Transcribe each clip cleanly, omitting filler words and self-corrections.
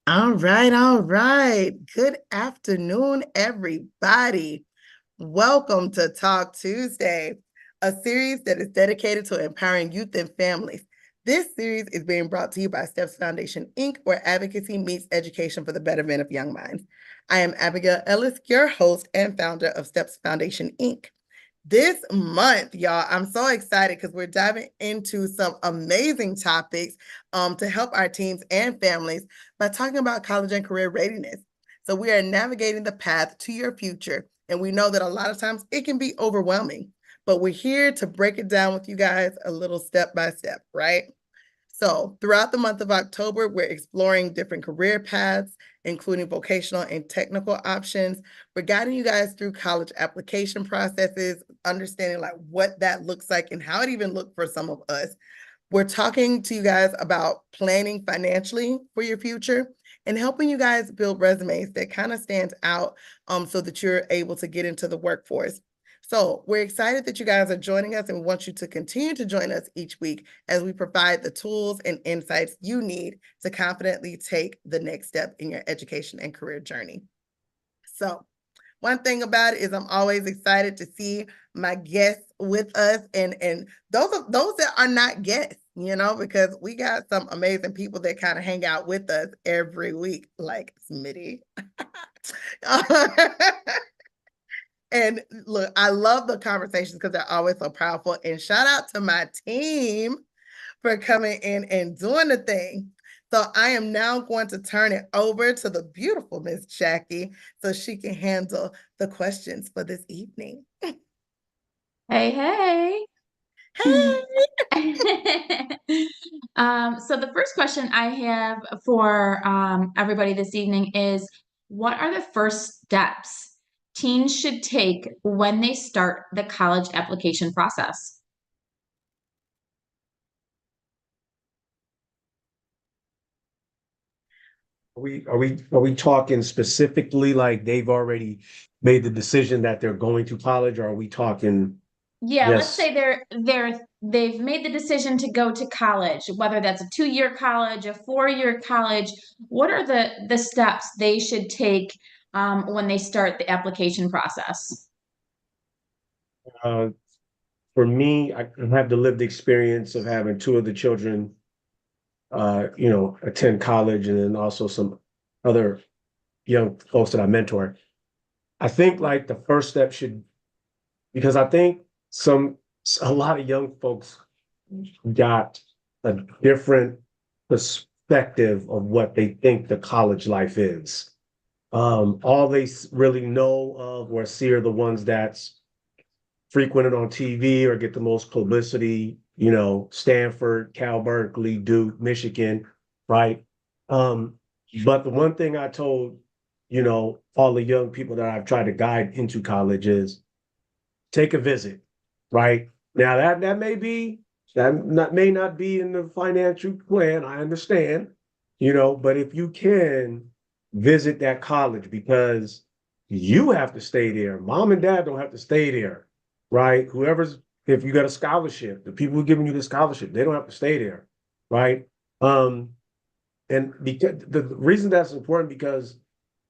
All right, all right. Good afternoon, everybody. Welcome to Talk Tuesday, a series that is dedicated to empowering youth and families. This series is being brought to you by Steps Foundation, Inc., where advocacy meets education for the betterment of young minds. I am Abigail Ellis, your host and founder of Steps Foundation, Inc. This month, y'all, I'm so excited because we're diving into some amazing topics to help our teams and families by talking about college and career readiness. So we are navigating the path to your future, and we know that a lot of times it can be overwhelming, but we're here to break it down with you guys a little step by step, right? So, throughout the month of October, we're exploring different career paths, including vocational and technical options. We're guiding you guys through college application processes, understanding like what that looks like and how it even looked for some of us. We're talking to you guys about planning financially for your future and helping you guys build resumes that kind of stands out so that you're able to get into the workforce. So we're excited that you guys are joining us and we want you to continue to join us each week as we provide the tools and insights you need to confidently take the next step in your education and career journey. So one thing about it is I'm always excited to see my guests with us and those that are not guests, because we got some amazing people that kind of hang out with us every week, like Smitty. And look, I love the conversations because they're always so powerful. And shout out to my team for coming in and doing the thing. So I am now going to turn it over to the beautiful Miss Jackie so she can handle the questions for this evening. Hey, hey. Hey! So the first question I have for everybody this evening is, what are the first steps teens should take when they start the college application process? Are we talking specifically like they've already made the decision that they're going to college, or are we talking Yeah, let's just say they've made the decision to go to college, whether that's a 2-year college, a 4-year college. What are the steps they should take when they start the application process? uh for me, I have the lived experience of having two of the children attend college and then also some other young folks that I mentor. I think like the first step should because I think some a lot of young folks got a different perspective of what they think the college life is. All they really know of or see are the ones that's frequented on TV or get the most publicity, Stanford, Cal Berkeley, Duke, Michigan, right? Um, but the one thing I told, all the young people that I've tried to guide into college is take a visit, right? Now that may not be in the financial plan. I understand, but if you can visit that college because you have to stay there. Mom and dad don't have to stay there, right? If you got a scholarship, the people who are giving you the scholarship, they don't have to stay there, right? Um, and because the reason that's important because,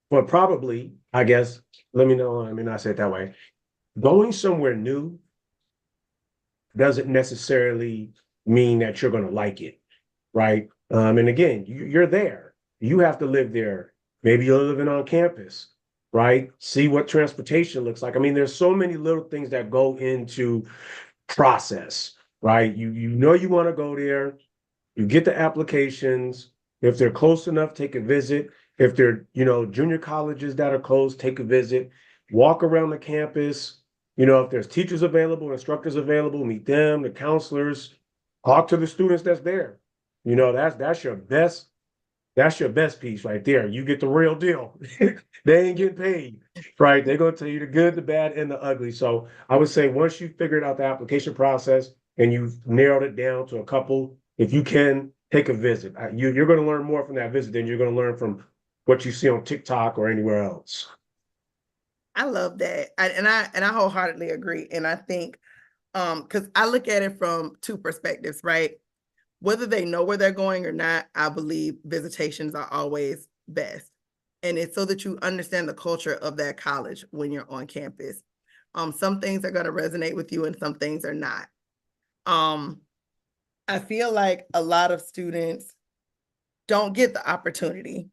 well, probably, I guess, let me know. I mean, I say it that way. Going somewhere new doesn't necessarily mean that you're going to like it, right? And again, you're there. You have to live there. Maybe you're living on campus, right? See what transportation looks like. I mean, there's so many little things that go into process, right? You know you want to go there. You get the applications. If they're close enough, take a visit. If they're, junior colleges that are close, take a visit. Walk around the campus. If there's teachers available, instructors available, meet them, the counselors, talk to the students that's there. That's your best piece right there. You get the real deal. They ain't getting paid, right? They're gonna tell you the good, the bad, and the ugly. So I would say once you figured out the application process and you've narrowed it down to a couple, if you can take a visit, you're going to learn more from that visit than you're going to learn from what you see on TikTok or anywhere else. I love that. And I wholeheartedly agree. And I think because I look at it from two perspectives, right? Whether they know where they're going or not, I believe visitations are always best. And it's so that you understand the culture of that college when you're on campus. Some things are going to resonate with you and some things are not. I feel like a lot of students don't get the opportunity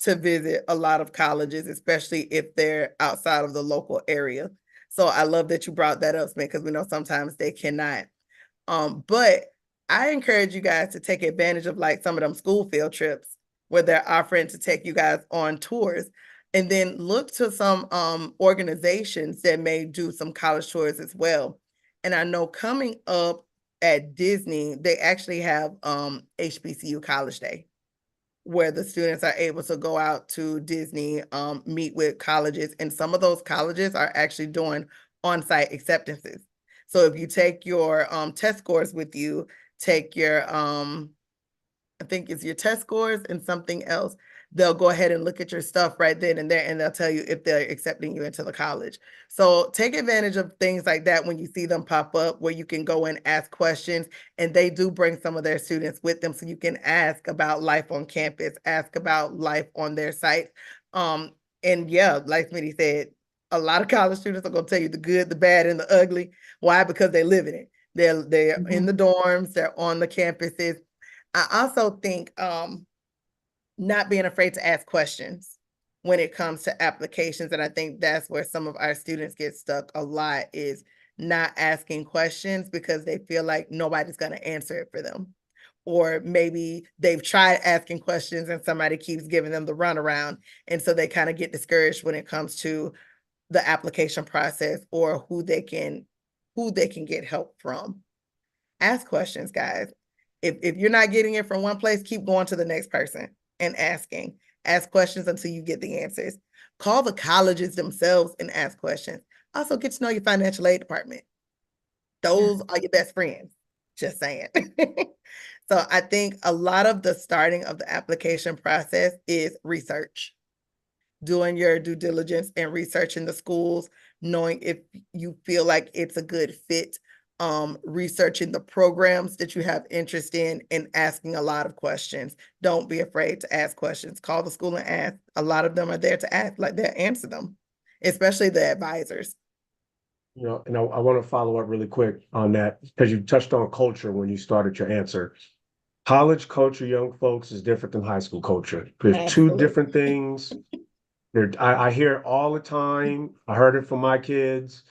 to visit a lot of colleges, especially if they're outside of the local area. So I love that you brought that up, Smith, because we know sometimes they cannot. But I encourage you guys to take advantage of like some of them school field trips where they're offering to take you guys on tours. And then look to some organizations that may do some college tours as well. And I know coming up at Disney, they actually have HBCU College Day where the students are able to go out to Disney, meet with colleges, and some of those colleges are actually doing on-site acceptances. So if you take your test scores with you, take your I think it's your test scores and something else, they'll go ahead and look at your stuff right then and there, and they'll tell you if they're accepting you into the college. So take advantage of things like that when you see them pop up, where you can go and ask questions, and they do bring some of their students with them, so you can ask about life on campus, ask about life on their site. And yeah, like Smitty said, a lot of college students are going to tell you the good, the bad, and the ugly. Why? Because they live in it. They're in the dorms, they're on the campuses. I also think not being afraid to ask questions when it comes to applications. And I think that's where some of our students get stuck a lot, is not asking questions because they feel like nobody's going to answer it for them. Or maybe they've tried asking questions and somebody keeps giving them the runaround. And so they kind of get discouraged when it comes to the application process or who they can get help from. Ask questions, guys. If you're not getting it from one place, keep going to the next person and asking. Ask questions until you get the answers. Call the colleges themselves and ask questions. Also, get to know your financial aid department. Those are your best friends. Just saying. So I think a lot of the starting of the application process is research, doing your due diligence and researching the schools, knowing if you feel like it's a good fit, researching the programs that you have interest in, and asking a lot of questions. Don't be afraid to ask questions. Call the school and ask. A lot of them are there to ask, like they'll answer them, especially the advisors. And I want to follow up really quick on that because you touched on culture when you started your answer. College culture, young folks, is different than high school culture. There's two different Absolutely. things. I hear it all the time. I heard it from my kids.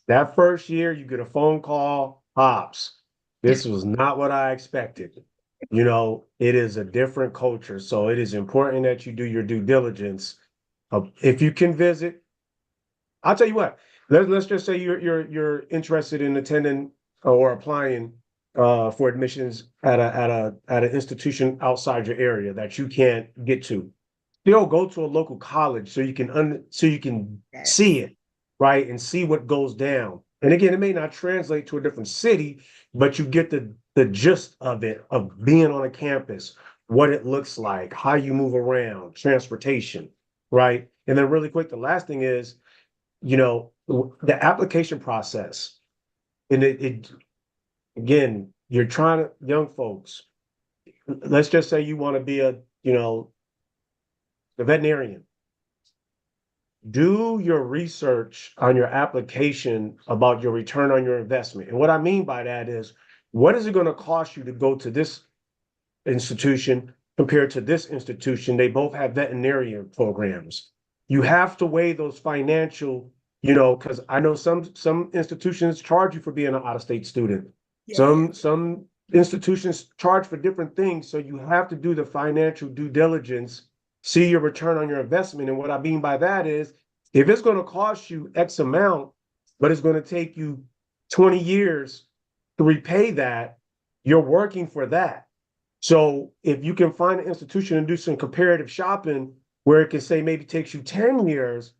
That first year, you get a phone call, Pops, this was not what I expected. It is a different culture. So it is important that you do your due diligence. If you can visit, I'll tell you what. Let's just say you're interested in attending or applying for admissions at an institution outside your area that you can't get to. Still go to a local college so you can Yes. see it, right, and see what goes down. And again, it may not translate to a different city, but you get the gist of it, of being on a campus, what it looks like, how you move around, transportation, right? And then really quick, the last thing is, the application process. And it again, you're trying to, young folks, let's just say you want to be a veterinarian. Do your research on your application about your return on your investment. And what I mean by that is, what is it going to cost you to go to this institution compared to this institution? They both have veterinarian programs. You have to weigh those financial, because I know some institutions charge you for being an out-of-state student. Yeah. Some institutions charge for different things. So you have to do the financial due diligence, see your return on your investment. And what I mean by that is, if it's going to cost you X amount, but it's going to take you 20 years to repay that, you're working for that. So if you can find an institution and do some comparative shopping where it can say maybe takes you 10 years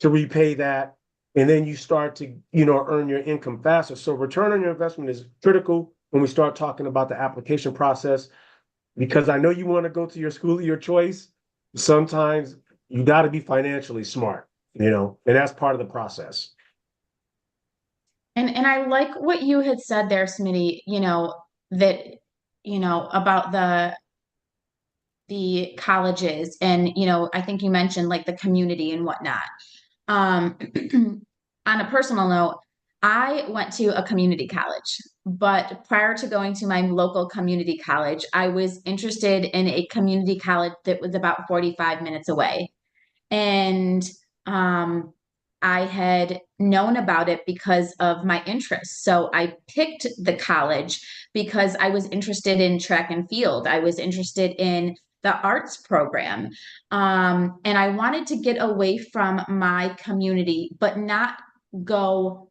to repay that, and then you start to, earn your income faster. So return on your investment is critical when we start talking about the application process, because I know you want to go to your school of your choice. Sometimes you got to be financially smart, and that's part of the process. And I like what you had said there, Smitty, that, about the colleges and, I think you mentioned like the community and whatnot. Um, on a personal note, I went to a community college, but prior to going to my local community college, I was interested in a community college that was about 45 minutes away. And um, I had known about it because of my interests. So I picked the college because I was interested in track and field. I was interested in the arts program. And I wanted to get away from my community, but not go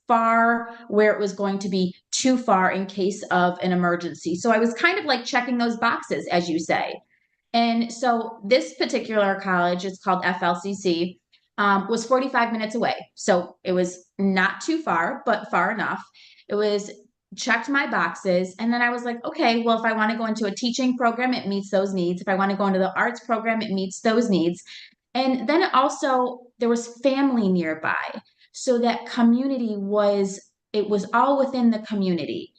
far where it was going to be too far in case of an emergency. So I was kind of like checking those boxes, as you say. And so this particular college, it's called FLCC, was 45 minutes away. So it was not too far, but far enough. It was checked my boxes. And then I was like, okay, well, if I want to go into a teaching program, it meets those needs. If I want to go into the arts program, it meets those needs. And then it also, there was family nearby. So that community was, it was all within the community.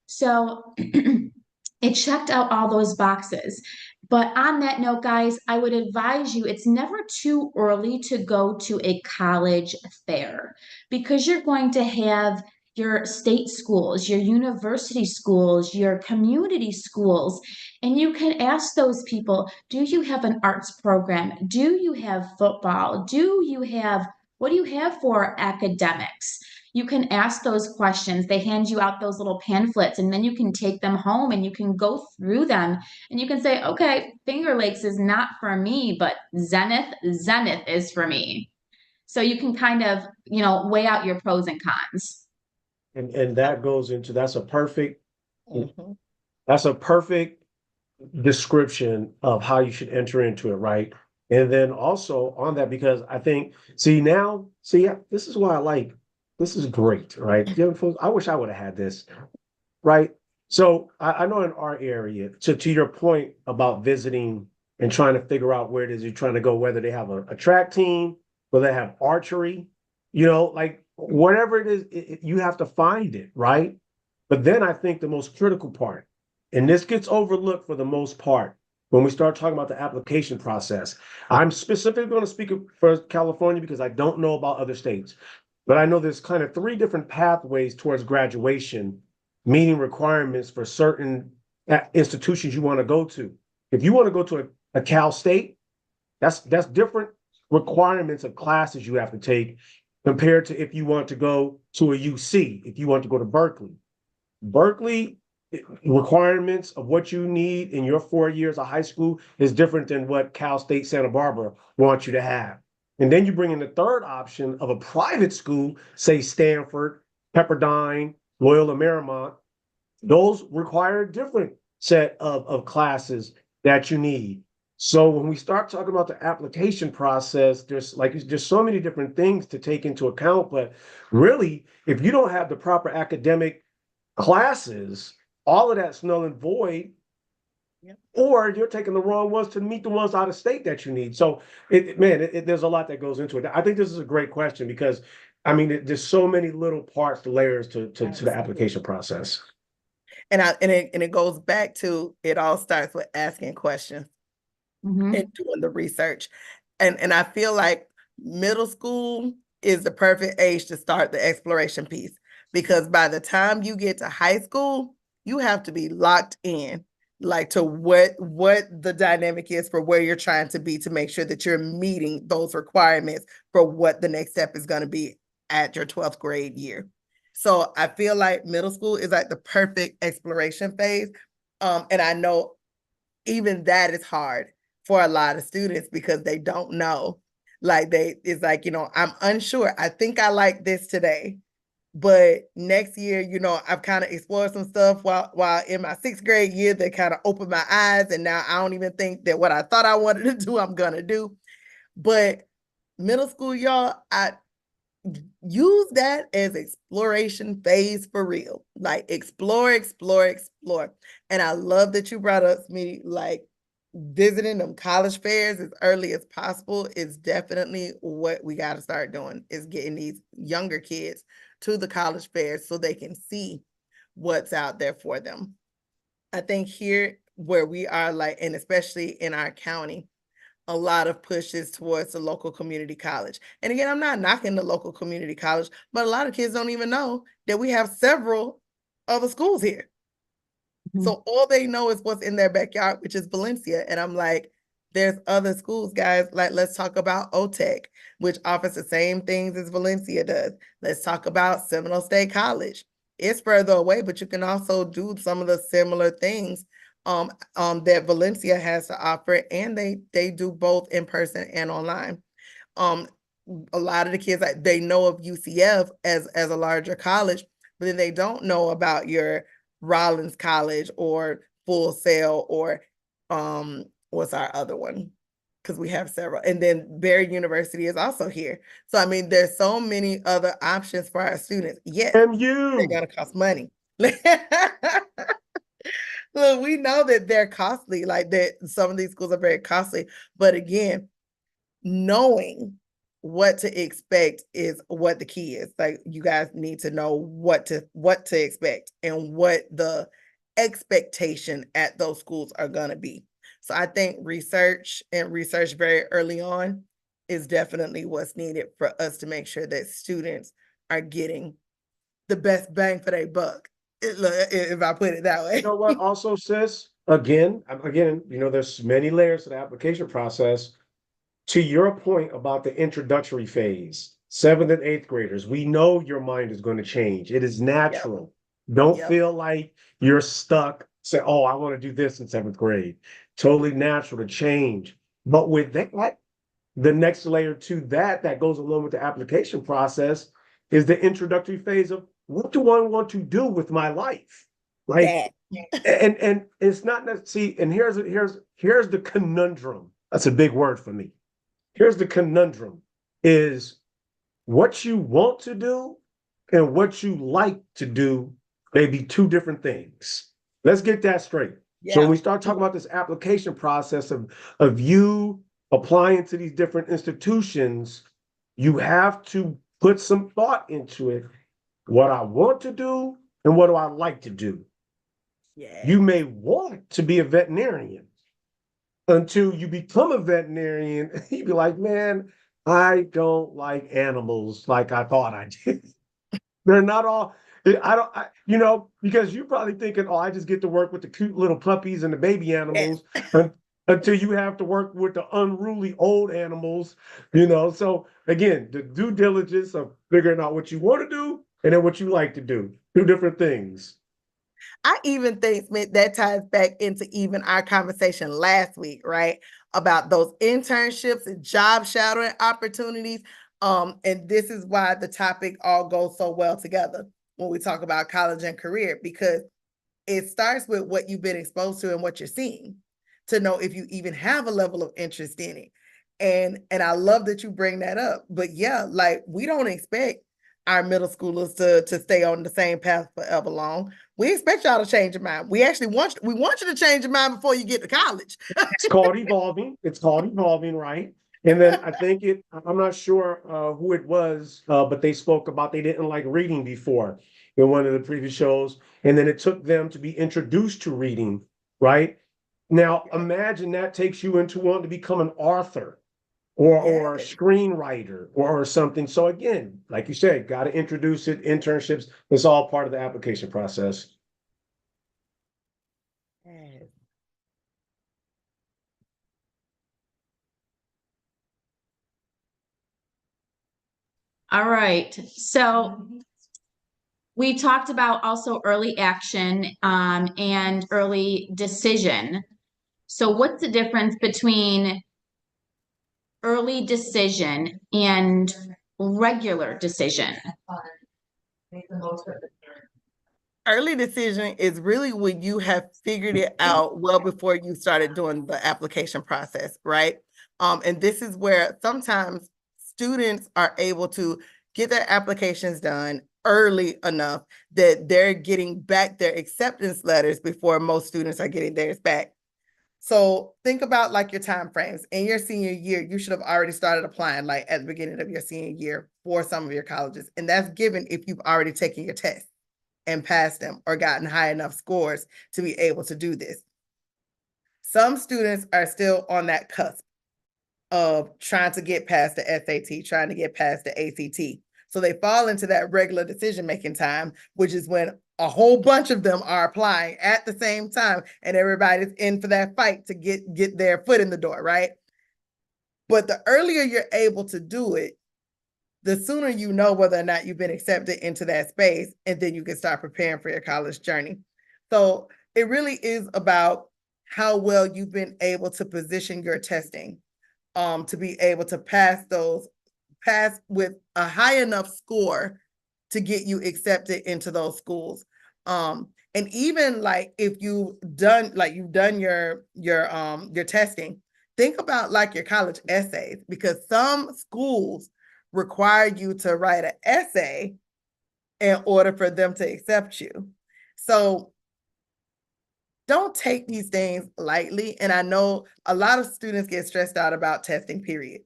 So it checked out all those boxes. But on that note, guys, I would advise you it's never too early to go to a college fair because you're going to have your state schools, your university schools, your community schools, and you can ask those people, do you have an arts program? Do you have football? What do you have for academics? You can ask those questions. They hand you out those little pamphlets, and then you can take them home and you can go through them and you can say, okay, Finger Lakes is not for me, but Zenith is for me. So you can kind of, weigh out your pros and cons. And that goes into Mm-hmm. that's a perfect description of how you should enter into it, right? And then also on that, because I think, this is why this is great, right? Young folks, I wish I would have had this, right? So I know in our area, to your point about visiting and trying to figure out where it is you're trying to go, whether they have a track team, whether they have archery, like whatever it is, you have to find it, right? But then I think the most critical part, and this gets overlooked for the most part when we start talking about the application process. I'm specifically going to speak for California because I don't know about other states, but I know there's kind of three different pathways towards graduation, meeting requirements for certain institutions you want to go to. If you want to go to a Cal State, that's different requirements of classes you have to take compared to if you want to go to a UC, if you want to go to Berkeley. Berkeley requirements of what you need in your 4 years of high school is different than what Cal State Santa Barbara wants you to have. And then you bring in the third option of a private school, say Stanford, Pepperdine, Loyola Marymount. Those require a different set of classes that you need. So when we start talking about the application process, there's so many different things to take into account. But really, if you don't have the proper academic classes, all of that's null and void, Yep. or you're taking the wrong ones to meet the ones out of state that you need. So, there's a lot that goes into it. I think this is a great question because, I mean, there's so many little parts, layers to the application process. And it goes back to it all starts with asking questions and doing the research. And I feel like middle school is the perfect age to start the exploration piece because by the time you get to high school, you have to be locked in like to what the dynamic is for where you're trying to be to make sure that you're meeting those requirements for what the next step is going to be at your 12th grade year. So I feel like middle school is like the perfect exploration phase. And I know even that is hard for a lot of students because they don't know. Like it's like, I'm unsure. I think I like this today, but next year, I've kind of explored some stuff while in my 6th grade year that kind of opened my eyes. And now I don't even think that what I thought I wanted to do, I'm gonna do. But middle school, y'all, I use that as exploration phase for real. Like explore. And I love that you brought up me like visiting them college fairs as early as possible is definitely what we got to start doing is getting these younger kids to the college fairs so they can see what's out there for them. I think here where we are, like, and especially in our county, a lot of pushes towards the local community college. And again, I'm not knocking the local community college, but a lot of kids don't even know that we have several other schools here. So all they know is what's in their backyard, which is Valencia. And I'm like, there's other schools, guys. Like, let's talk about OTEC, which offers the same things as Valencia does. Let's talk about Seminole State College. It's further away, but you can also do some of the similar things that Valencia has to offer, and they do both in person and online. Um, a lot of the kids, like, they know of UCF as a larger college, but then they don't know about your Rollins College or Full Sail or what's our other one? Because we have several. And then Barry University is also here. So I mean, there's so many other options for our students. Yes, they're gonna cost money. Look, we know that they're costly, like that some of these schools are very costly. But again, knowing what to expect is what the key is. Like, you guys need to know what to expect and what the expectation at those schools are going to be. So I think research very early on is definitely what's needed for us to make sure that students are getting the best bang for their buck, if I put it that way. You know what? Also, sis, again, there's many layers to the application process. To your point about the introductory phase, 7th and 8th graders, we know your mind is going to change. It is natural. Yep. Don't feel like you're stuck. Say, oh, I want to do this in 7th grade. Totally natural to change. But with that, the next layer to that goes along with the application process is the introductory phase of, what do I want to do with my life? Like, and it's not that, see, and here's the conundrum. That's a big word for me. Here's the conundrum is what you want to do and what you like to do may be two different things. Let's get that straight. Yeah. So when we start talking about this application process of you applying to these different institutions, you have to put some thought into it. What I want to do and what do I like to do? Yeah. You may want to be a veterinarian until you become a veterinarian. You'd be like, man, I don't like animals like I thought I did. They're not all, because you're probably thinking, oh, I just get to work with the cute little puppies and the baby animals until you have to work with the unruly old animals, So again, the due diligence of figuring out what you want to do and then what you like to do, two different things. I even think, Smith, that ties back into even our conversation last week, right? About those internships and job shadowing opportunities. And this is why the topic all goes so well together when we talk about college and career, because it starts with what you've been exposed to and what you're seeing to know if you even have a level of interest in it. And I love that you bring that up. But yeah, like, we don't expect our middle schoolers to stay on the same path forever long. We expect y'all to change your mind. We actually want you to change your mind before you get to college. It's called evolving. It's called evolving, right? And then I think I'm not sure who it was, but they spoke about they didn't like reading before in one of the previous shows. And then it took them to be introduced to reading, right? Now, imagine that takes you into wanting to become an author or a screenwriter or something. So again, like you said, got to introduce it, internships. It's all part of the application process. All right. So we talked about also early action and early decision. So what's the difference between early decision and regular decision? Early decision is really when you have figured it out well before you started doing the application process, right? And this is where sometimes students are able to get their applications done early enough that they're getting back their acceptance letters before most students are getting theirs back. So think about like your time frames. In your senior year, you should have already started applying like at the beginning of your senior year for some of your colleges. And that's given if you've already taken your test and passed them or gotten high enough scores to be able to do this. Some students are still on that cusp of trying to get past the SAT, trying to get past the ACT. So they fall into that regular decision-making time, which is when a whole bunch of them are applying at the same time, and everybody's in for that fight to get their foot in the door, right? But the earlier you're able to do it, the sooner you know whether or not you've been accepted into that space, and then you can start preparing for your college journey. So it really is about how well you've been able to position your testing to be able to pass with a high enough score to get you accepted into those schools. And even like if you've done your testing, think about like your college essays, because some schools require you to write an essay in order for them to accept you. So don't take these things lightly. And I know a lot of students get stressed out about testing, period.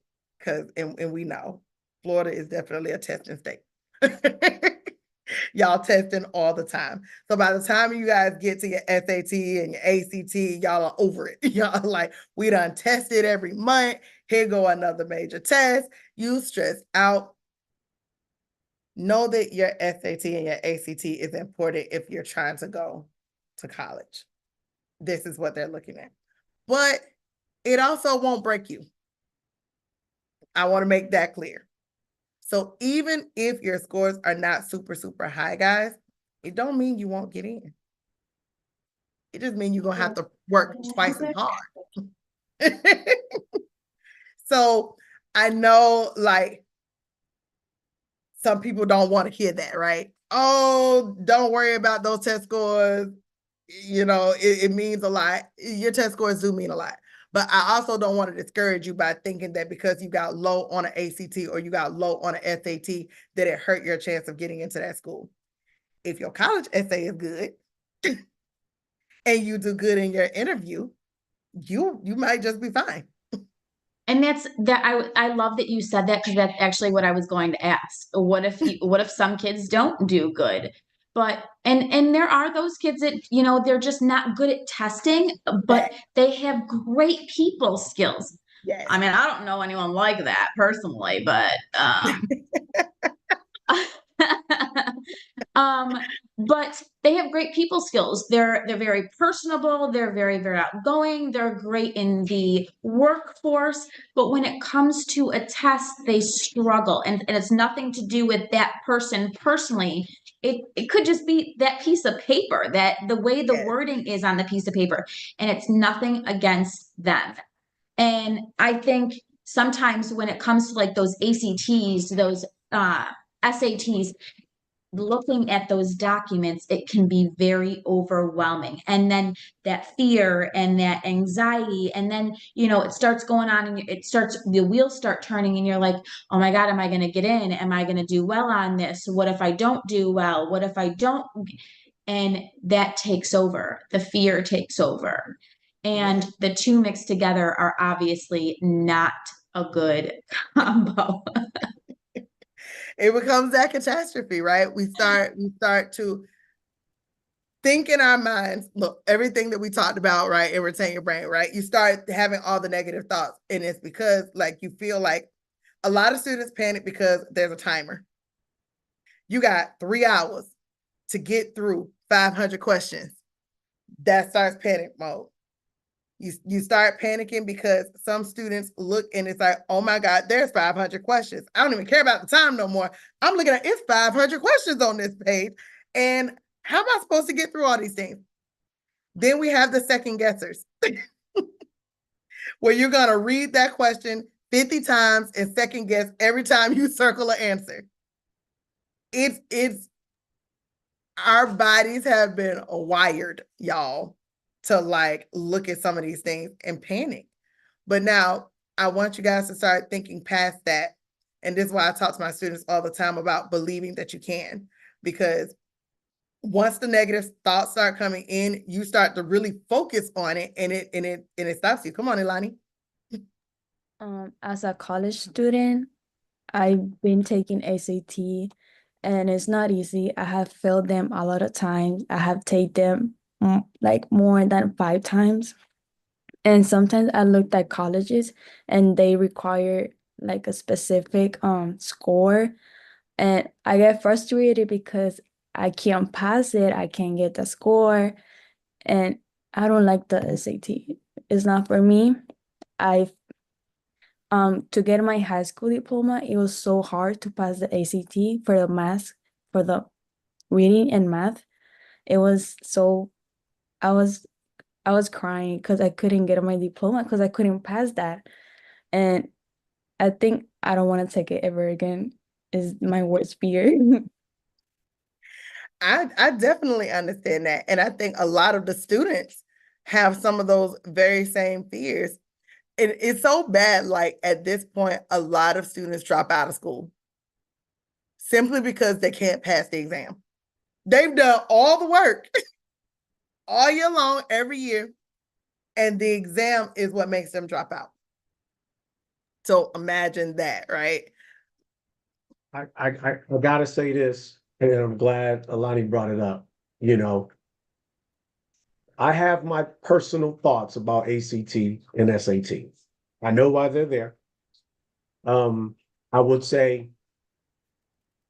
And we know Florida is definitely a testing state. Y'all testing all the time. So by the time you guys get to your SAT and your ACT, y'all are over it. Y'all are like, we done tested every month. Here go another major test. You stressed out. Know that your SAT and your ACT is important if you're trying to go to college. This is what they're looking at. But it also won't break you. I want to make that clear. So even if your scores are not super, super high, guys, it don't mean you won't get in. It just means you're going to have to work twice as hard. So I know like some people don't want to hear that, right? Oh, don't worry about those test scores. You know, it means a lot. Your test scores do mean a lot. But I also don't want to discourage you by thinking that because you got low on an ACT or you got low on an SAT, that it hurt your chance of getting into that school. If your college essay is good and you do good in your interview, you might just be fine. And I love that you said that, because that's actually what I was going to ask. What if some kids don't do good? But and there are those kids that, they're just not good at testing, but they have great people skills. Yes. I mean, I don't know anyone like that personally, but but they have great people skills. They're very personable, they're very, very outgoing, they're great in the workforce, but when it comes to a test, they struggle. And it's nothing to do with that person personally. It could just be that piece of paper, that the way the wording is on the piece of paper, and it's nothing against them. And I think sometimes when it comes to like those ACTs, those SATs, looking at those documents, it can be very overwhelming. And then that fear and that anxiety, and then, it starts going on, and the wheels start turning, and you're like, oh my God, am I going to get in? Am I going to do well on this? What if I don't do well? What if I don't? And that takes over. The fear takes over. And the two mixed together are obviously not a good combo. It becomes that catastrophe, right? We start to think in our minds, look, everything that we talked about, right? And retain your brain, right? You start having all the negative thoughts. And it's because like you feel like a lot of students panic because there's a timer. You got 3 hours to get through 500 questions. That starts panic mode. You start panicking because some students look and it's like, oh my God, there's 500 questions. I don't even care about the time no more. I'm looking at it's 500 questions on this page. And how am I supposed to get through all these things? Then we have the second guessers where you're going to read that question 50 times and second guess every time you circle an answer. It's our bodies have been wired, y'all, to like look at some of these things and panic. But now I want you guys to start thinking past that. And this is why I talk to my students all the time about believing that you can, because once the negative thoughts start coming in, you start to really focus on it, and it stops you. Come on, Ilani. As a college student, I've been taking ACT, and it's not easy. I have failed them a lot of times. I have taken them like more than 5 times. And sometimes I looked at colleges and they require like a specific score, and I get frustrated because I can't pass it, I can't get the score, and I don't like the SAT. It's not for me. I to get my high school diploma, it was so hard to pass the ACT for the math, for the reading and math. It was so I was I was crying because I couldn't get my diploma because I couldn't pass that. And I think I don't want to take it ever again, is my worst fear. I definitely understand that. And I think a lot of the students have some of those very same fears. And it's so bad, like at this point, a lot of students drop out of school simply because they can't pass the exam. They've done all the work all year long, every year, and the exam is what makes them drop out. So imagine that, right? I gotta say this, and I'm glad Alani brought it up. You know, I have my personal thoughts about ACT and SAT. I know why they're there. I would say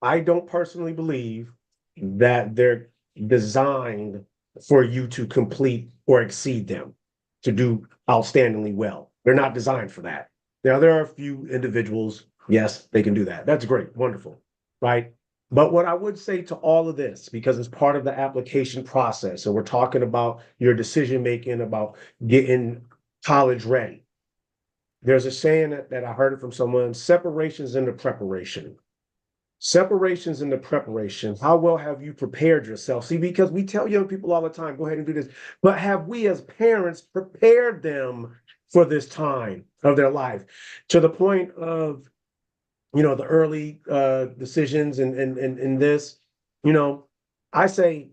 I don't personally believe that they're designed for you to complete or exceed them, to do outstandingly well. They're not designed for that. Now, there are a few individuals, yes, they can do that. That's great, wonderful, right? But what I would say to all of this, because it's part of the application process, and we're talking about your decision making about getting college ready. There's a saying that I heard it from someone: separations into preparation. Separations in the preparation. How well have you prepared yourself? See, because we tell young people all the time, go ahead and do this. But have we as parents prepared them for this time of their life to the point of, the early decisions and this, you know, I say,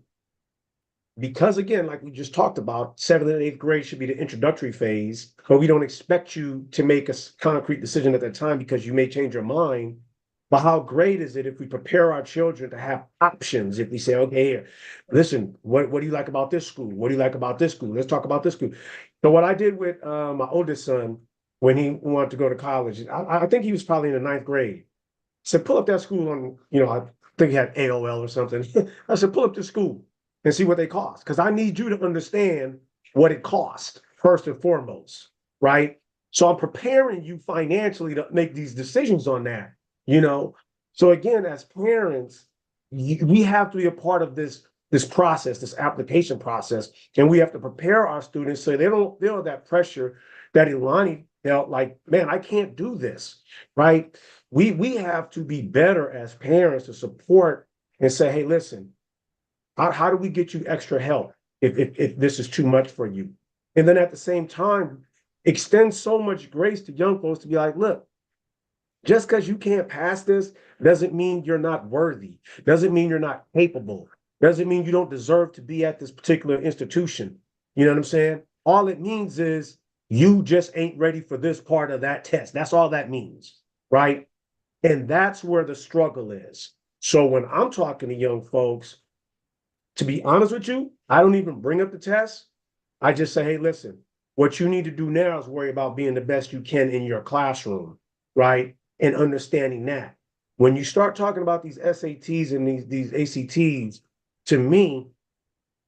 because again, like we just talked about, seventh and eighth grade should be the introductory phase, but we don't expect you to make a concrete decision at that time because you may change your mind. But how great is it if we prepare our children to have options? If we say, okay, here, listen, what do you like about this school? What do you like about this school? Let's talk about this school. So what I did with my oldest son when he wanted to go to college, I think he was probably in the ninth grade. I said, pull up that school on, I think he had AOL or something. I said, pull up this school and see what they cost. Because I need you to understand what it costs first and foremost, right? So I'm preparing you financially to make these decisions on that, you know. So again, as parents, we have to be a part of this process, this application process, and we have to prepare our students so they don't feel that pressure that Ilani felt like, man, I can't do this, right? We have to be better as parents to support and say, hey, listen, how do we get you extra help if this is too much for you? And then at the same time, extend so much grace to young folks to be like, look, just because you can't pass this doesn't mean you're not worthy, doesn't mean you're not capable, doesn't mean you don't deserve to be at this particular institution. You know what I'm saying? All it means is you just ain't ready for this part of that test. That's all that means, right? And that's where the struggle is. So when I'm talking to young folks, to be honest with you, I don't even bring up the test. I just say, hey, listen, what you need to do now is worry about being the best you can in your classroom, right? And understanding that. When you start talking about these SATs and these ACTs, to me,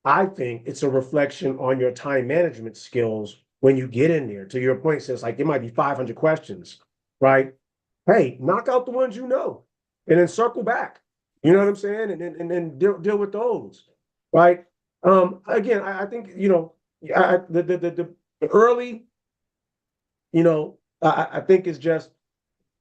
I think it's a reflection on your time management skills when you get in there. To your point, says like it might be 500 questions, right? Hey, knock out the ones you know, and then circle back. You know what I'm saying? And then deal with those, right? Again, I think the early, I think is just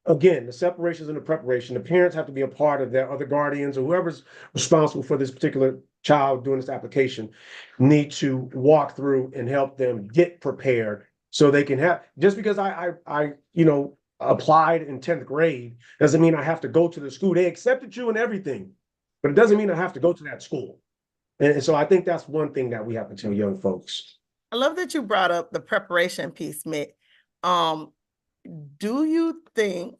again the separations and the preparation. The parents have to be a part of that, or the guardians or whoever's responsible for this particular child doing this application need to walk through and help them get prepared so they can have. Just because I applied in 10th grade doesn't mean I have to go to the school. They accepted you and everything, but it doesn't mean I have to go to that school. And so I think that's one thing that we have to tell young folks. I love that you brought up the preparation piece, Mick. Um, do you think,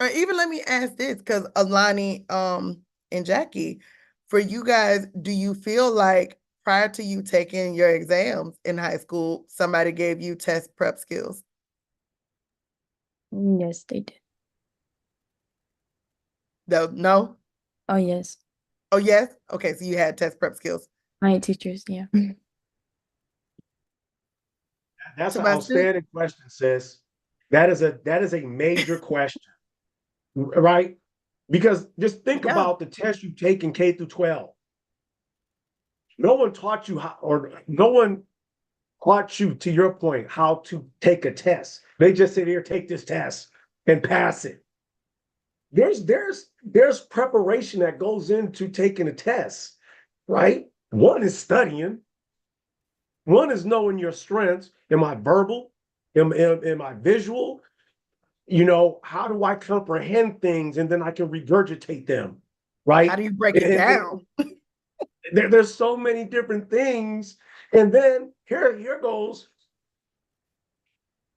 or even let me ask this, because Alani and Jackie, for you guys, do you feel like prior to you taking your exams in high school, somebody gave you test prep skills? Yes, they did. No? Oh, yes. Oh, yes? Okay, so you had test prep skills. My teachers, yeah. That's an Sebastian? outstanding question, sis. That is a major question, right? Because just think Yeah. about the test you take in K through 12. No one taught you how, or no one taught you, to your point, how to take a test. They just said, here, take this test and pass it. There's preparation that goes into taking a test, right? One is studying, one is knowing your strengths. Am I verbal? Am I visual? You know, how do I comprehend things and then I can regurgitate them, How right? do you break it And down? there's so many different things. And then here goes.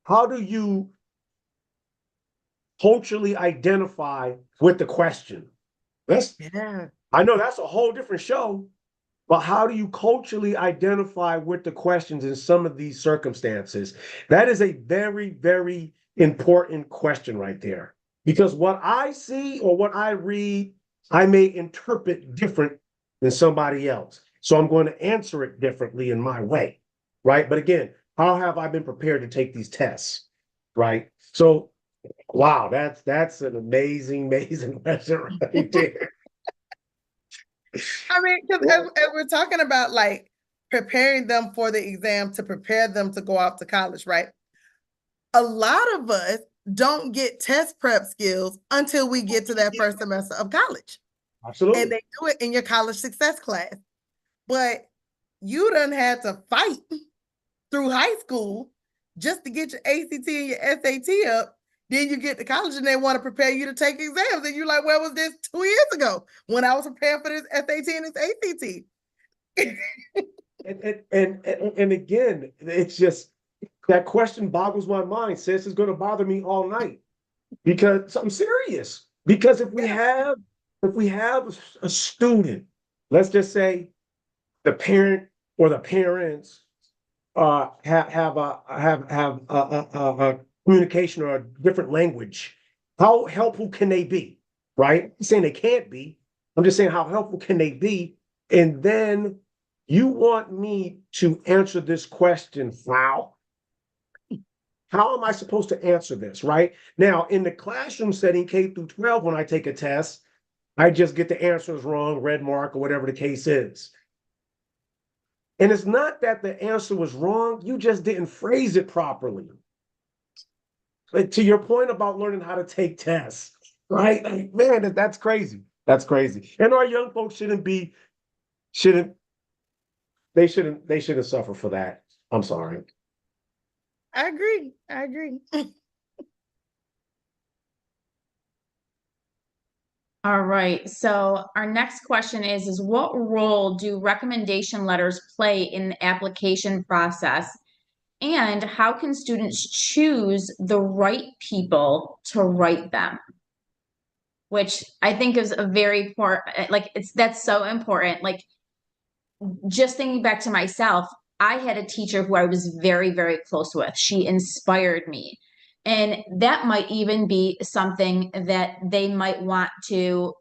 How do you culturally identify with the question? That's Yeah. I know that's a whole different show, but how do you culturally identify with the questions in some of these circumstances? That is a very, very important question right there. Because what I see or what I read, I may interpret different than somebody else. So I'm going to answer it differently in my way, right? But again, how have I been prepared to take these tests, right? So, wow, that's an amazing, amazing question right there. I mean, because Well, as we're talking about like preparing them for the exam to prepare them to go off to college, right? A lot of us don't get test prep skills until we get to that first semester of college. And absolutely. they do it in your college success class. But you done had to fight through high school just to get your ACT and your SAT up. Then you get to college and they want to prepare you to take exams. And you're like, where was this 2 years ago when I was preparing for this SAT and this ACT? And again, it's just that question boggles my mind. Says it's going to bother me all night because I'm serious. Because if we have a student, let's just say the parent or the parents have a communication or a different language, how helpful can they be? Right? I'm saying they can't be. I'm just saying how helpful can they be? And then you want me to answer this question, wow. How am I supposed to answer this? Right now, in the classroom setting, K through 12, when I take a test, I just get the answers wrong, red mark, or whatever the case is. And it's not that the answer was wrong, you just didn't phrase it properly. Like, to your point about learning how to take tests, right? Like, man, that's crazy. That's crazy. And our young folks shouldn't, they shouldn't suffer for that. I'm sorry. I agree. I agree. All right. So our next question is what role do recommendation letters play in the application process? And how can students choose the right people to write them? Which I think is a very important, like that's so important. Like just thinking back to myself, I had a teacher who I was very, very close with. She inspired me. And that might even be something that they might want to,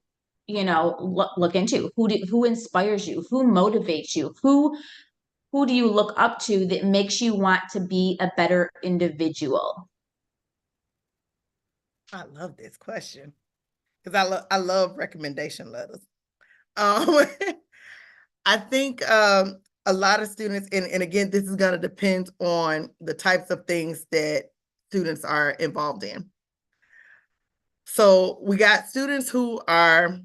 look into. Who inspires you? Who motivates you? Who do you look up to that makes you want to be a better individual? I love this question because I love recommendation letters. Um, I think a lot of students, and again, this is going to depend on the types of things that students are involved in. So we got students who are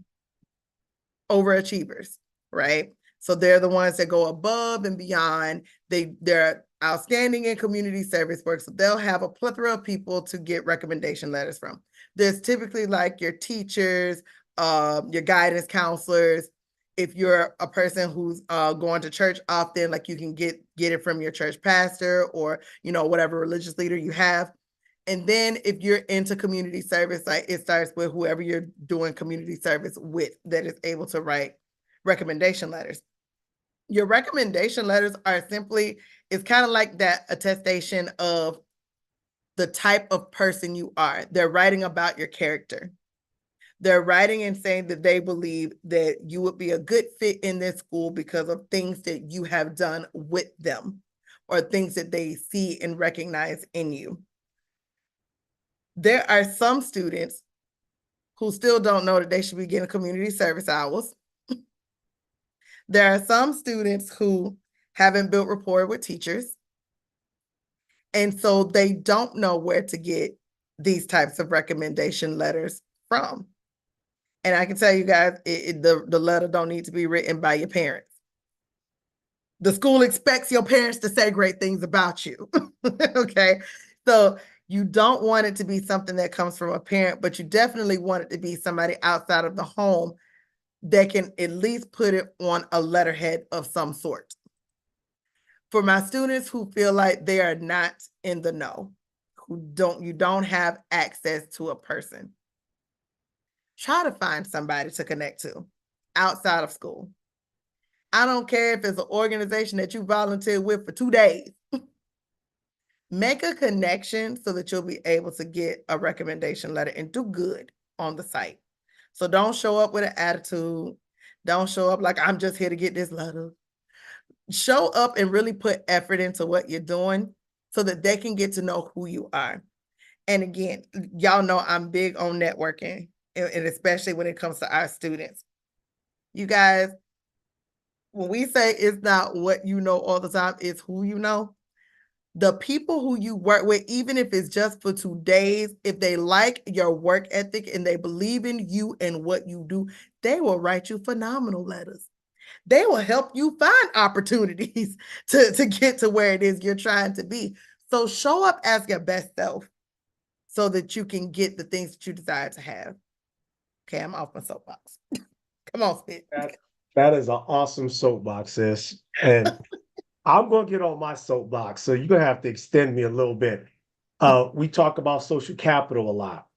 overachievers, right? So they're the ones that go above and beyond. They're outstanding in community service work. So they'll have a plethora of people to get recommendation letters from. There's typically like your teachers, your guidance counselors. If you're a person who's going to church often, like you can get it from your church pastor or whatever religious leader you have. And then if you're into community service, like it starts with whoever you're doing community service with that is able to write recommendation letters. Your recommendation letters are simply, it's kind of like that attestation of the type of person you are. They're writing about your character. They're writing and saying that they believe that you would be a good fit in this school because of things that you have done with them or things that they see and recognize in you. There are some students who still don't know that they should be getting community service hours. There are some students who haven't built rapport with teachers. And so they don't know where to get these types of recommendation letters from. And I can tell you guys, the letter don't need to be written by your parents. The school expects your parents to say great things about you. Okay. So you don't want it to be something that comes from a parent, but you definitely want it to be somebody outside of the home that can at least put it on a letterhead of some sort. For my students who feel like they are not in the know, you don't have access to a person, try to find somebody to connect to outside of school. I don't care if it's an organization that you volunteer with for 2 days. Make a connection so that you'll be able to get a recommendation letter and do good on the site. So don't show up with an attitude. Don't show up like I'm just here to get this letter. Show up and really put effort into what you're doing so that they can get to know who you are. And again, y'all know I'm big on networking, and especially when it comes to our students. You guys, when we say it's not what you know all the time, it's who you know. The people who you work with, even if it's just for 2 days, if they like your work ethic and they believe in you and what you do, they will write you phenomenal letters. They will help you find opportunities to get to where it is you're trying to be. So show up as your best self so that you can get the things that you desire to have. Okay, I'm off my soapbox. Come on, Spit. That is an awesome soapbox, sis. And I'm going to get on my soapbox, so you're going to have to extend me a little bit. We talk about social capital a lot.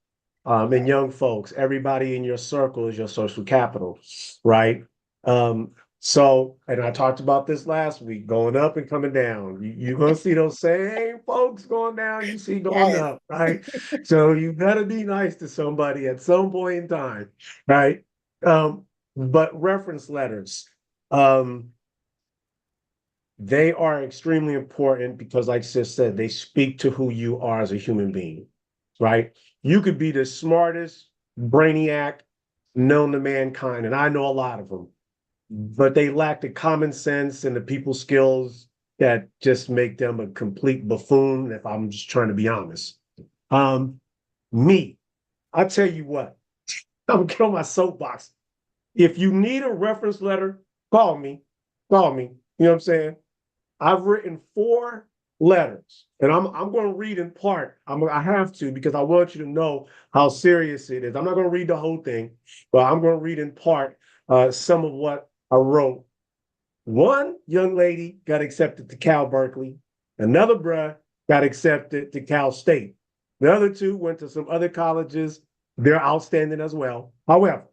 And young folks, everybody in your circle is your social capital, right? And I talked about this last week, going up and coming down. You're going to see those same folks going down, you see going Yes. up, right? So you better be nice to somebody at some point in time, right? But reference letters, they are extremely important because, like Sis said, they speak to who you are as a human being, right? You could be the smartest brainiac known to mankind, and I know a lot of them, but they lack the common sense and the people skills that just make them a complete buffoon, if I'm just trying to be honest. Me, I tell you what, I'm gonna get on my soapbox. If you need a reference letter, call me. Call me. You know what I'm saying? I've written 4 letters, and I'm going to read in part. I have to because I want you to know how serious it is. I'm not going to read the whole thing, but I'm going to read in part some of what I wrote. One young lady got accepted to Cal Berkeley. Another bruh got accepted to Cal State. The other 2 went to some other colleges. They're outstanding as well. However,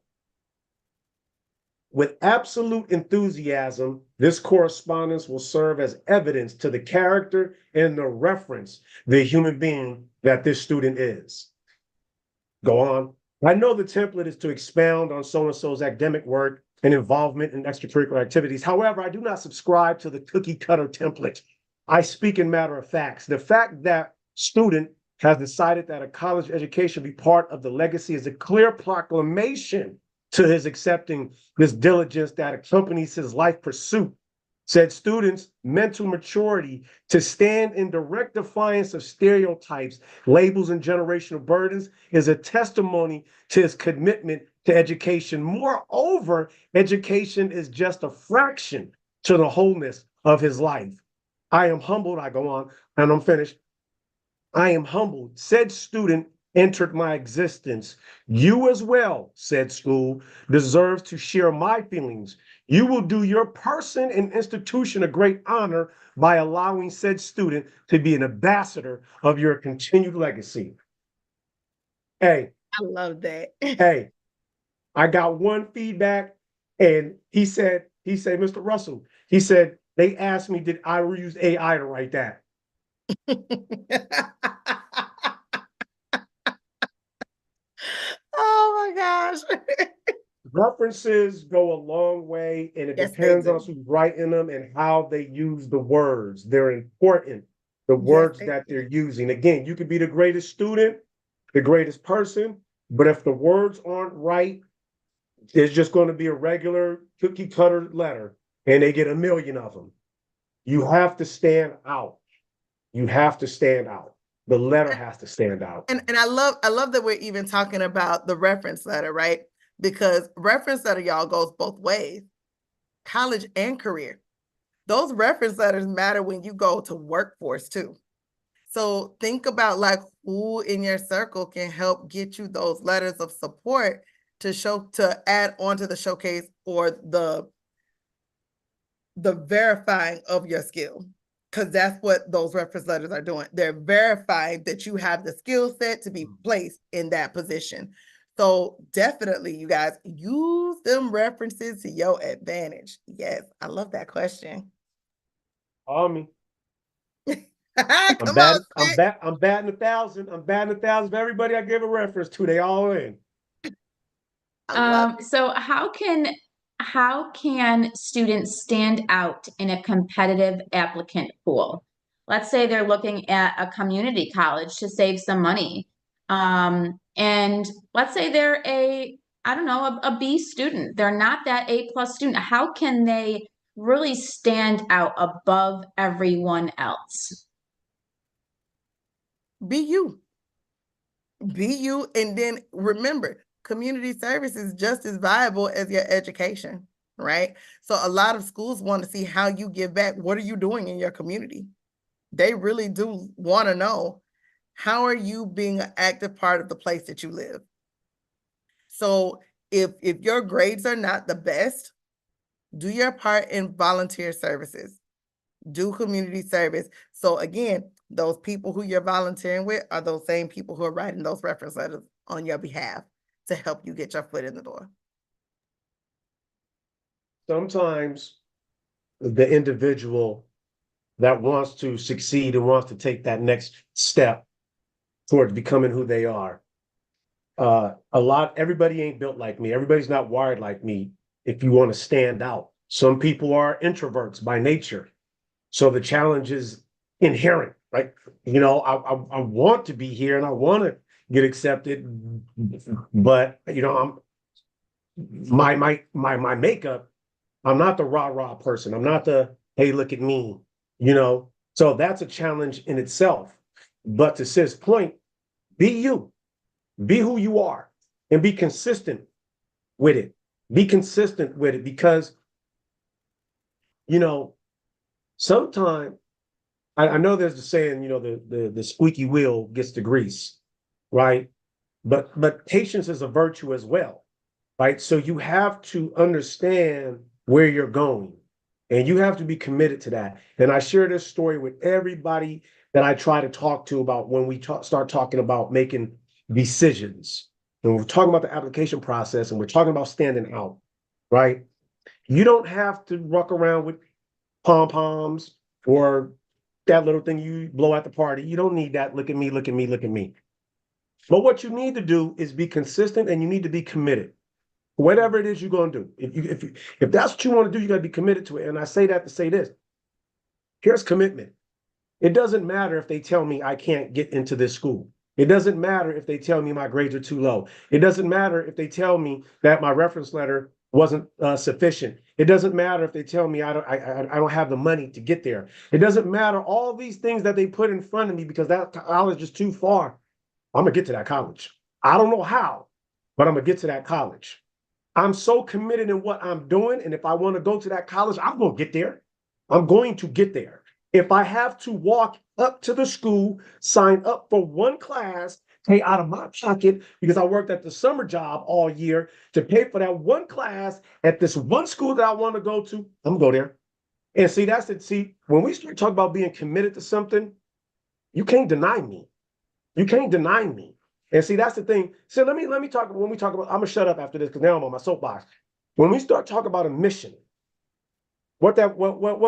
with absolute enthusiasm, this correspondence will serve as evidence to the character and the reference, the human being that this student is. Go on. I know the template is to expound on so-and-so's academic work and involvement in extracurricular activities. However, I do not subscribe to the cookie cutter template. I speak in matter of facts. The fact that student has decided that a college education be part of the legacy is a clear proclamation to his accepting this diligence that accompanies his life pursuit. Said students' mental maturity to stand in direct defiance of stereotypes, labels, and generational burdens is a testimony to his commitment to education. Moreover, education is just a fraction to the wholeness of his life. I am humbled, I go on, and I'm finished. I am humbled. Said student entered my existence. You as well, said school, deserves to share my feelings. You will do your person and institution a great honor by allowing said student to be an ambassador of your continued legacy. Hey, I love that. I got one feedback, and he said, Mr. Russell, He said, they asked me, did I use AI to write that? Oh my gosh. References go a long way, and it Yes, they depends on do. who's writing them and how they use the words. They're important, the Yes, words they that do. they're using. Again, you could be the greatest student, the greatest person, but if the words aren't right, it's just going to be a regular cookie cutter letter, and they get a million of them. You have to stand out. You have to stand out. The letter has to stand out. And I love that we're even talking about the reference letter, right? Because reference letter, y'all, goes both ways, college and career. Those reference letters matter when you go to workforce too. So think about like who in your circle can help get you those letters of support to show to add onto the showcase or the verifying of your skill, because that's what those reference letters are doing. They're verifying that you have the skill set to be placed in that position. So definitely, you guys, use them references to your advantage. Yes, I love that question. Army. Come on, Sid. I'm batting 1,000. I'm batting 1,000 for everybody I give a reference to. They all in. I love So how can students stand out in a competitive applicant pool? Let's say they're looking at a community college to save some money. And let's say they're I don't know, a B student. They're not that A plus student. How can they really stand out above everyone else? be you. Be you. And then remember, community service is just as viable as your education, right? So a lot of schools want to see how you give back. What are you doing in your community? They really do want to know, how are you being an active part of the place that you live? So if your grades are not the best, do your part in volunteer services. Do community service. So again, those people who you're volunteering with are those same people who are writing those reference letters on your behalf to help you get your foot in the door. Sometimes the individual that wants to succeed and wants to take that next step towards becoming who they are. Everybody ain't built like me. Everybody's not wired like me if you want to stand out. Some people are introverts by nature. So the challenge is inherent, right? I want to be here and I want to get accepted, but I'm my makeup. I'm not the rah-rah person. I'm not the hey, look at me, So that's a challenge in itself. But to Sid's point, be you, be who you are, and be consistent with it. Be consistent with it because, you know, sometimes I know there's the saying, the squeaky wheel gets the grease, right? But patience is a virtue as well, right? So you have to understand where you're going and you have to be committed to that. And I share this story with everybody that I try to talk to about when we start talking about making decisions. And we're talking about the application process and we're talking about standing out, right? You don't have to walk around with pom poms or that little thing you blow at the party. You don't need that. Look at me, look at me, look at me. But what you need to do is be consistent and you need to be committed. Whatever it is you're going to do. If that's what you want to do, you got to be committed to it. And I say that to say this. Here's commitment. It doesn't matter if they tell me I can't get into this school. It doesn't matter if they tell me my grades are too low. It doesn't matter if they tell me that my reference letter wasn't sufficient. It doesn't matter if they tell me I don't have the money to get there. It doesn't matter all these things that they put in front of me because that college is too far. I'm gonna get to that college. I don't know how, but I'm gonna get to that college. I'm so committed in what I'm doing, and if I want to go to that college, I'm gonna get there. I'm going to get there. If I have to walk up to the school, sign up for one class, pay out of my pocket because I worked at the summer job all year to pay for that one class at this one school that I want to go to, I'm gonna go there. And see, that's it. See, when we start talking about being committed to something, you can't deny me. You can't deny me. And see, that's the thing. So let me talk when we talk about, I'm gonna shut up after this because now I'm on my soapbox. When we start talking about a mission, What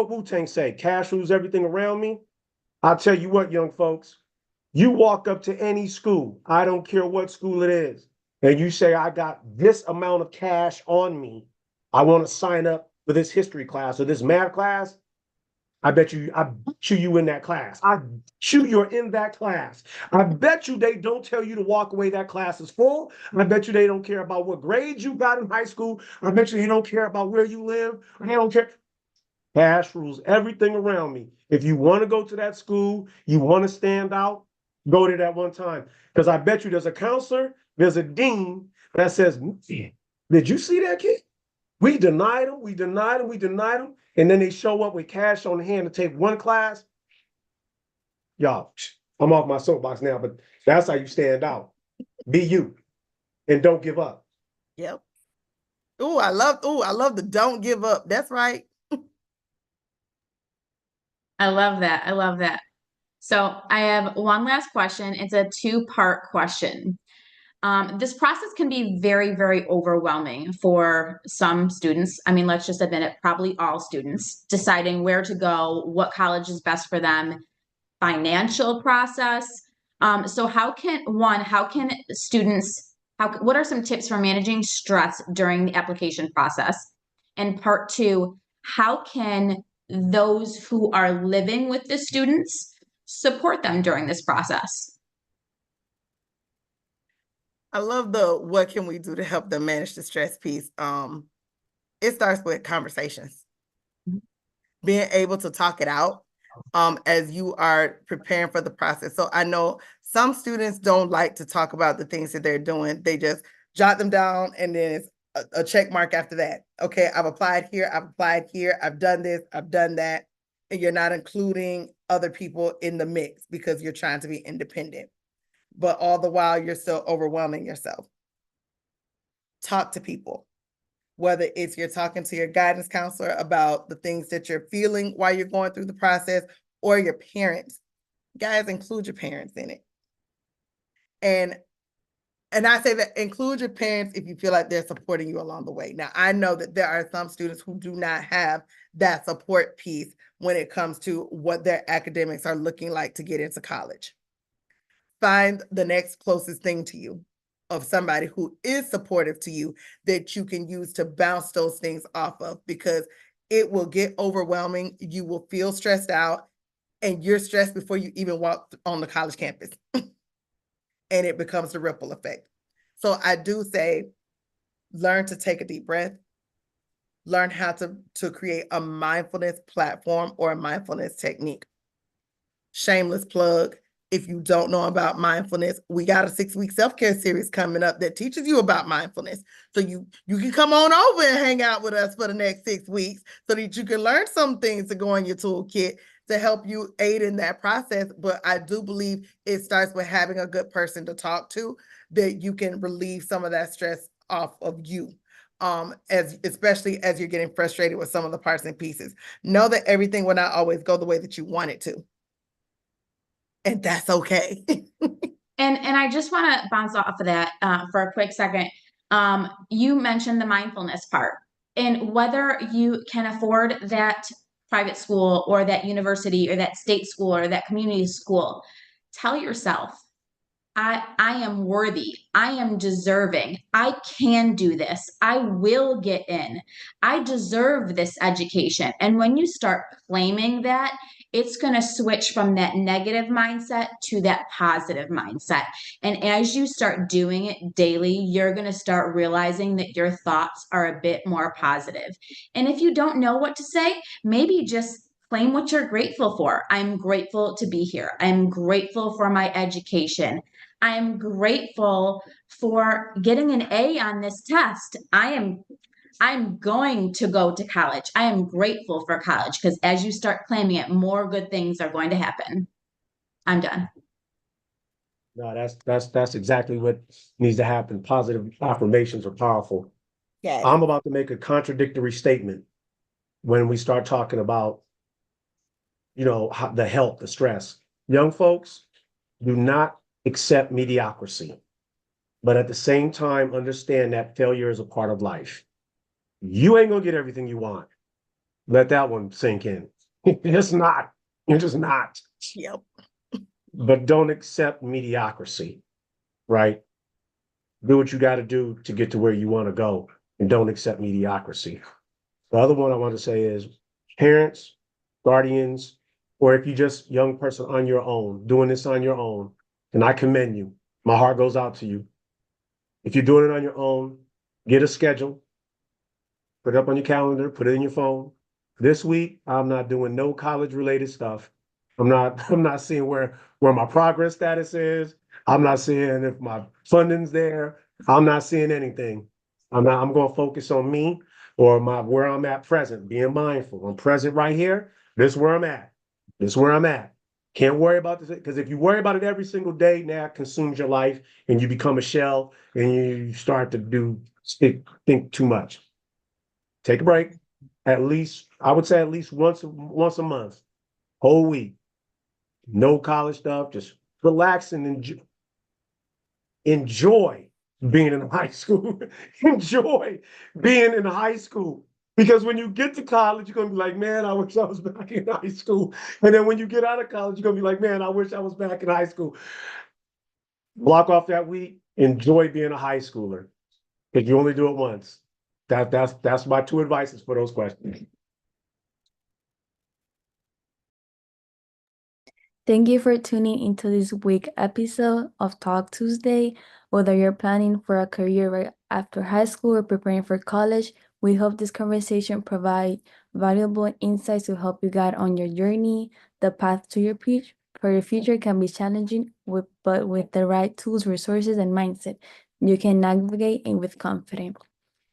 Wu-Tang say? Cash rules everything around me. I'll tell you what, young folks, you walk up to any school, I don't care what school it is, and you say, I got this amount of cash on me. I want to sign up for this history class or this math class. I bet you in that class. I bet you're in that class. I bet you they don't tell you to walk away. That class is full. I bet you they don't care about what grades you got in high school. I bet you they don't care about where you live. They don't care. Cash rules everything around me. If you want to go to that school, you want to stand out, go to that one time. Because I bet you there's a counselor, there's a dean that says, did you see that kid? We denied him, we denied him, we denied him. And then they show up with cash on hand to take one class. Y'all, I'm off my soapbox now, but that's how you stand out. Be you and don't give up. Yep. Oh, I love the don't give up. That's right. I love that. I love that. So I have one last question. It's a two-part question. This process can be very, very overwhelming for some students. I mean, let's just admit it, probably all students, deciding where to go, what college is best for them, financial process. So how can students, what are some tips for managing stress during the application process? And part two, how can those who are living with the students support them during this process? I love the what can we do to help them manage the stress piece. It starts with conversations, being able to talk it out as you are preparing for the process. So I know some students don't like to talk about the things that they're doing. They just jot them down and then it's a check mark after that. Okay, I've applied here, I've done this, I've done that. And you're not including other people in the mix because you're trying to be independent. But all the while you're still overwhelming yourself. Talk to people. Whether it's you're talking to your guidance counselor about the things that you're feeling while you're going through the process, or your parents. Guys, include your parents in it. And I say that include your parents if you feel like they're supporting you along the way. Now, I know that there are some students who do not have that support piece when it comes to what their academics are looking like to get into college. Find the next closest thing to you of somebody who is supportive to you that you can use to bounce those things off of, because it will get overwhelming. You will feel stressed out and you're stressed before you even walk on the college campus. And it becomes a ripple effect. So I do say, learn to take a deep breath, learn how to create a mindfulness platform or a mindfulness technique. Shameless plug. If you don't know about mindfulness, we got a 6-week self-care series coming up that teaches you about mindfulness. So you can come on over and hang out with us for the next 6 weeks so that you can learn some things to go in your toolkit to help you aid in that process. But I do believe it starts with having a good person to talk to that you can relieve some of that stress off of you. Especially as you're getting frustrated with some of the parts and pieces. Know that everything will not always go the way that you want it to. And that's okay. And I just want to bounce off of that for a quick second. You mentioned the mindfulness part, and whether you can afford that private school or that university or that state school or that community school, tell yourself, I am worthy. I am deserving. I can do this. I will get in. I deserve this education. And when you start claiming that, it's going to switch from that negative mindset to that positive mindset. And as you start doing it daily, you're going to start realizing that your thoughts are a bit more positive. And if you don't know what to say, maybe just claim what you're grateful for. I'm grateful to be here. I'm grateful for my education. I'm grateful for getting an A on this test. I'm going to go to college. I am grateful for college, because as you start claiming it, more good things are going to happen. I'm done. No, that's exactly what needs to happen. Positive affirmations are powerful. Yes. I'm about to make a contradictory statement when we start talking about, the health, the stress. Young folks, do not accept mediocrity, but at the same time, understand that failure is a part of life. You ain't gonna get everything you want. Let that one sink in. It's not. You're just not. Yep. But don't accept mediocrity, right? Do what you got to do to get to where you want to go, and don't accept mediocrity. The other one I want to say is parents, guardians, or if you just young person on your own, doing this on your own, and I commend you. My heart goes out to you. If you're doing it on your own, get a schedule, put it up on your calendar, put it in your phone. This week, I'm not doing no college related stuff. I'm not seeing where my progress status is. I'm not seeing if my funding's there. I'm not seeing anything. I'm gonna focus on me or my where I'm at present, being mindful. I'm present right here. This is where I'm at. This is where I'm at. Can't worry about this because if you worry about it every single day, now it consumes your life and you become a shell and you start to think too much. Take a break. At least, I would say at least once a month, whole week. No college stuff, just relax and enjoy being in high school. Enjoy being in high school. Because when you get to college, you're gonna be like, man, I wish I was back in high school. And then when you get out of college, you're gonna be like, man, I wish I was back in high school. Block off that week, enjoy being a high schooler. Because you only do it once. That's my two advices for those questions. Thank you for tuning into this week episode of Talk Tuesday. Whether you're planning for a career right after high school or preparing for college, we hope this conversation provides valuable insights to help you guide on your journey. The path to your future can be challenging, but with the right tools, resources, and mindset, you can navigate it with confidence.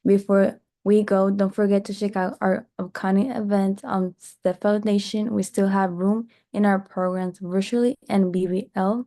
Before we go, don't forget to check out our upcoming events on the foundation. We still have room in our programs virtually and BBL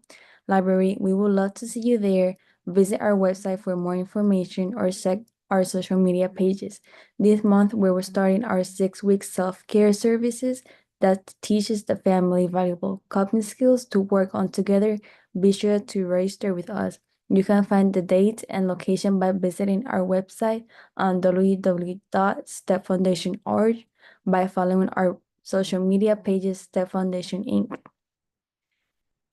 library. We would love to see you there. Visit our website for more information or check our social media pages. This month, we were starting our 6-week self-care services that teaches the family valuable coping skills to work on together. Be sure to register with us. You can find the date and location by visiting our website on www.stepfoundation.org, by following our social media pages, Step Foundation Inc.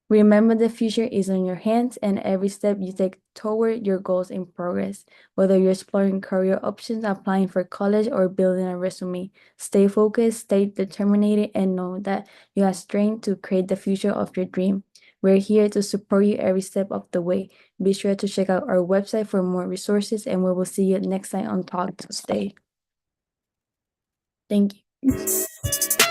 Remember, the future is in your hands, and every step you take toward your goals in progress. Whether you're exploring career options, applying for college, or building a resume, stay focused, stay determined, and know that you have strength to create the future of your dream. We're here to support you every step of the way. Be sure to check out our website for more resources, and we will see you next time on Talk Tuesday. Thank you.